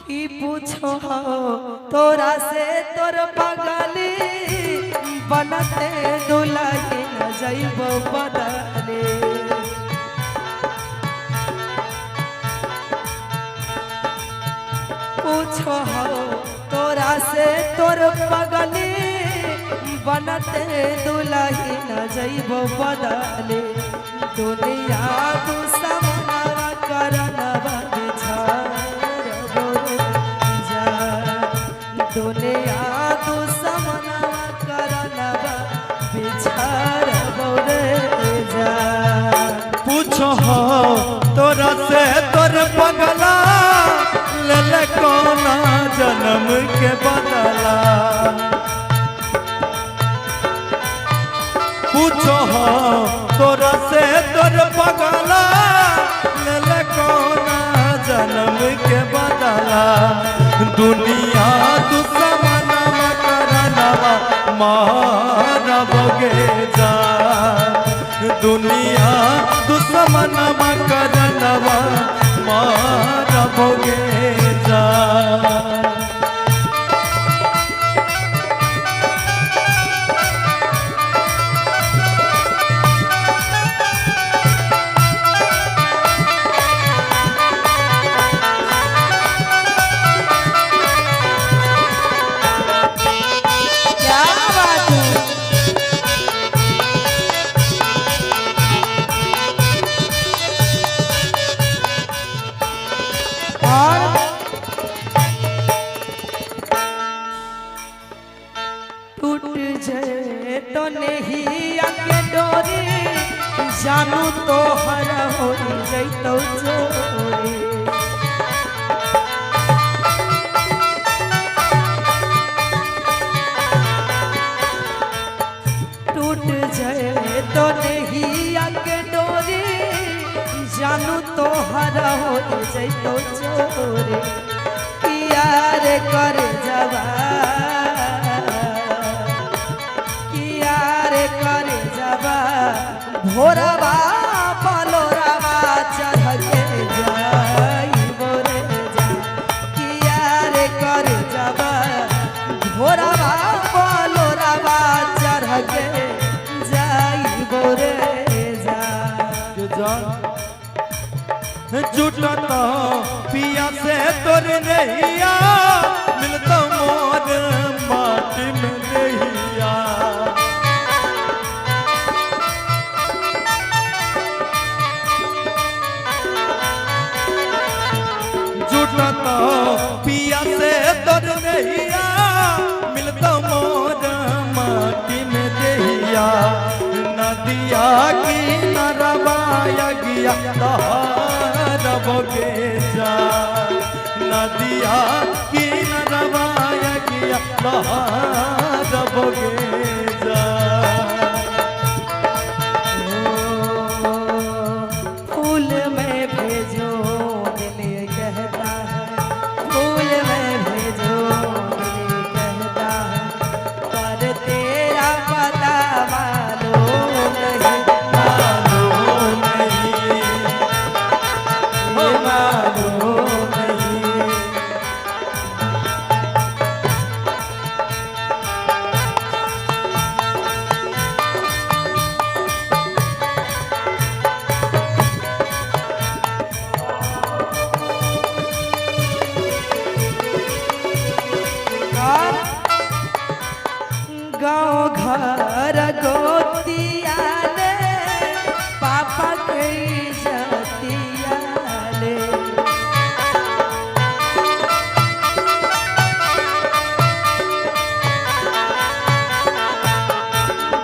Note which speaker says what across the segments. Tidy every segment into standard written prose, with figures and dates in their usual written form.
Speaker 1: की पूछो तोरा से तोर पगली बनते दुल्हन जइबो बदले। पूछो तोरा से तोर पगली बनते दुल्हन जइबो बदले। दुनिया तू समनवा करनवा बिछारबो जा। दुनिया तू समनवा करनवा बिछारबो जा।
Speaker 2: पूछो तोरा से तोर पगला ले कोना जन्म के बदला। पूछो तोरा से तोर पगला ले कोना जन्म के बदला। दुनिया दुश्मनवा करनवा मारबोगे जा। दुनिया दुश्मनवा करनवा मारबोगे जा।
Speaker 1: टूट जाए तो नहीं आके डोरी जानू तो हर हो जैतो चोरी। टूट जाए तो नहीं आके डोरी जानू तो हर हो जैतो चोरी। यार कर जवा भोरवा पलोरवा चढ़ के जाइबो रे जा। किया रे कर जबा भोरवा पलोरवा चढ़ के जाइबो रे जा।
Speaker 2: जुटता पिया से तोर नैया मिलता मोर माटी में नैया। जुटता पिया से तोर नैया मिलता मोर माटी में नैया। नदिया की नरवाया गया रबोगे जा। नदिया की नरवाया गया रबोगे जा।
Speaker 1: फूल में भेजो दिल कहता है। फूल में भेजो दिल कहता है। पर तेरा पता मालूम नहीं।
Speaker 2: मालूम नहीं मालूम नहीं।
Speaker 1: गाँव घर गोतिया ले पापा के जतिया ले।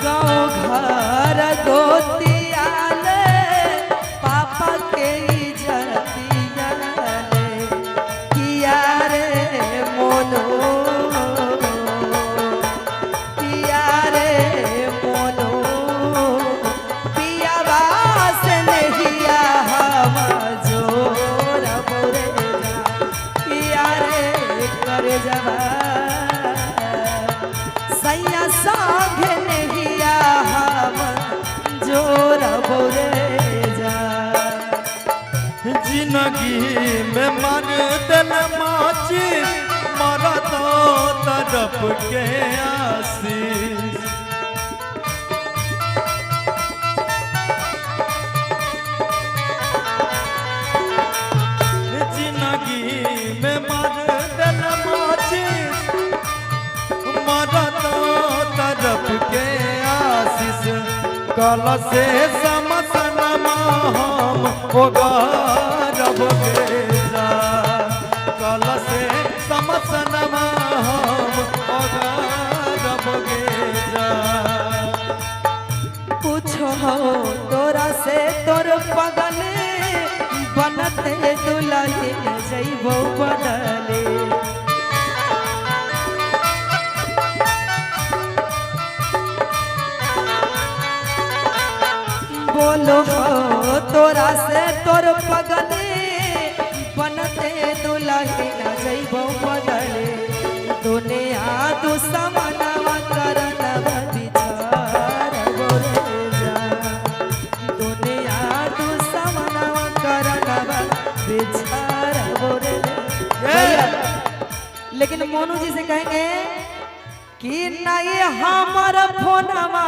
Speaker 1: गाँव घर गोतिया ले पापा के जतिया ले। किया रे मोनो सैया साघे नहिया हम जोर बोरे जा।
Speaker 2: जिंदगी में मन दिल माची तरफ के आशीष जिंदगी में मर दिल माचिस मरत तरफ के आशीष कल से समसन हम ओगरब बेजा कल से समसन हम ओगरब बेजा
Speaker 1: पूछो तोरा से तोर पगल बनते दुल्हे जइबो बदले बोलो तोरा से तोर पगल बनते दुल्हे जइबो बदले दुनिया दुश्मनवा करनव बिचार बोरे जा दुनिया दुश्मनवा करनव बिचार बोरे भैया लेकिन मोनू जी से कहेंगे कि नहीं हमार फोनमा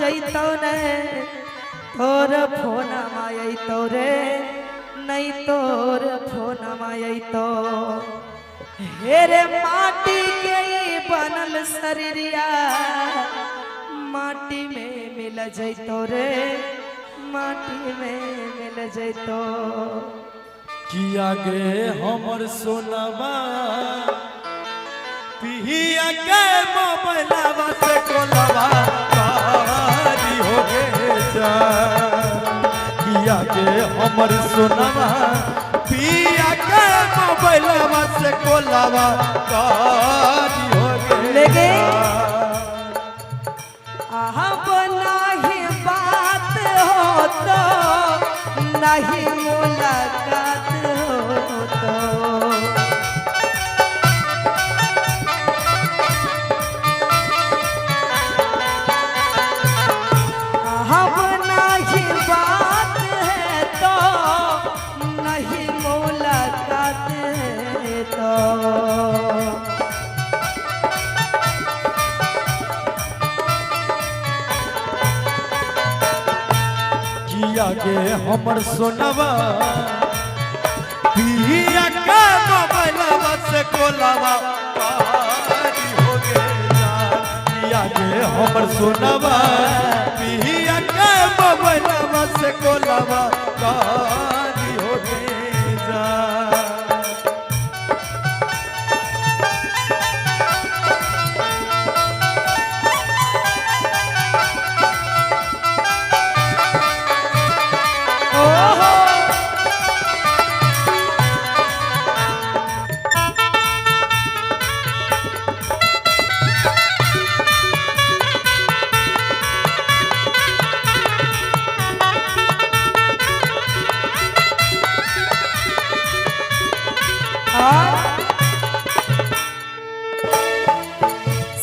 Speaker 1: जइतो ने तोर फोनमा अइतो रे नहीं तोर फोनमा अइतो हेरे माटी के ही बनल शरीरिया माटी में मिल जइतो रे माटी में मिल जइतो
Speaker 2: किया गे हमर सोनवा पिया के मोबाइलवा से कोलवा कारी हो गे जा किया गे हमर सोनवा पिया के मोबाइलवा से कोलवा कारी हो गे
Speaker 1: लेके अब नहीं बात हो तो नहीं मुलाकात हो तो अब नहीं बात है तो नहीं मुलाकात है तो
Speaker 2: किया गे हमर सोनवा पिया के मोबाइलवा से कोलवा कारी हो गे जा किया गे हमर सोनवा पिया के मोबाइलवा से कोलवा कारी हो गे जा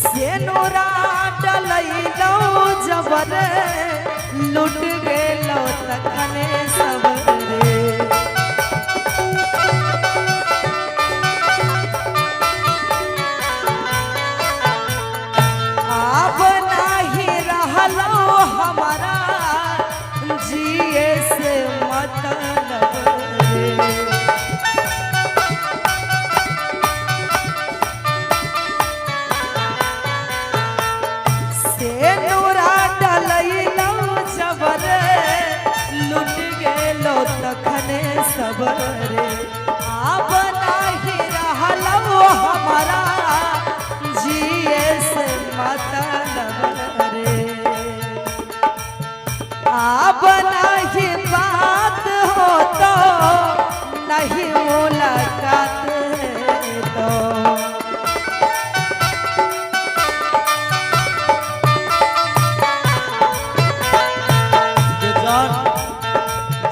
Speaker 1: सेनुरा डलैलो जबर लुट गेलो तखने सबरे अब नहीं रहलो हमारा जिए से मतलब रे सेनुरा डलैलो जबर लुट गेलो तखने सबरे अब नहीं रहलो हमारा जिए से मतलब रे अब नहीं बात हो तो नहीं मुलाकात है तो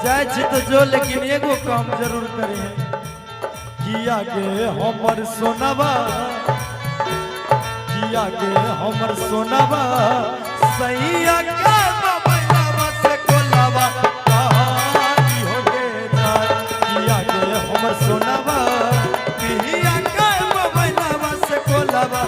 Speaker 2: जाय छी तो जो लेकिन एगो काम जरूर करे किया गे हमर सोनवा किया गे हमर सोनवा सैया के मोबाइलवा से कोलवा कारी हो गे जा किया गे हमर सोनवा पिया के मोबाइलवा से कोलवा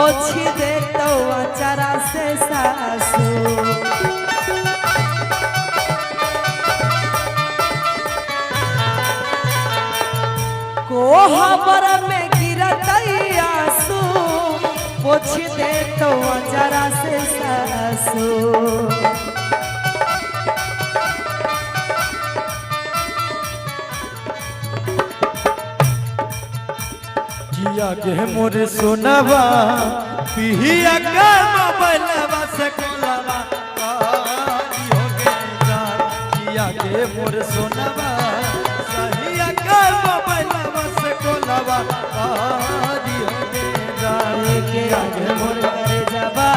Speaker 1: पोछ दे तो अचारा से सासू। कोहबर में गिरत आंसू पोछ दे तो अचारा से सासू।
Speaker 2: किया के मोर सोनवा पिहिया का मोबाइलवा से कोलावा कारी हो गे जान। किया के मोर सोनवा सहिया का मोबाइलवा से कोलावा कारी हो गे जान।
Speaker 1: किया के मोर करे जबा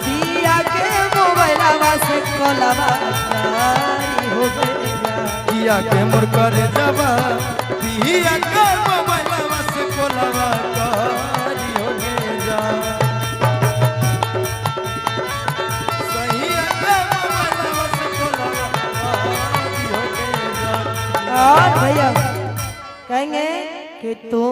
Speaker 1: पिया के मोबाइलवा से कोलावा कारी हो गे जान।
Speaker 2: किया के मोर करे जबा पिहिया का मोबाइलवा से कोलावा कारी हो गे जान। सहिया का मोबाइलवा से कोलावा कारी हो गे जान।
Speaker 1: भैया कहेंगे कि तू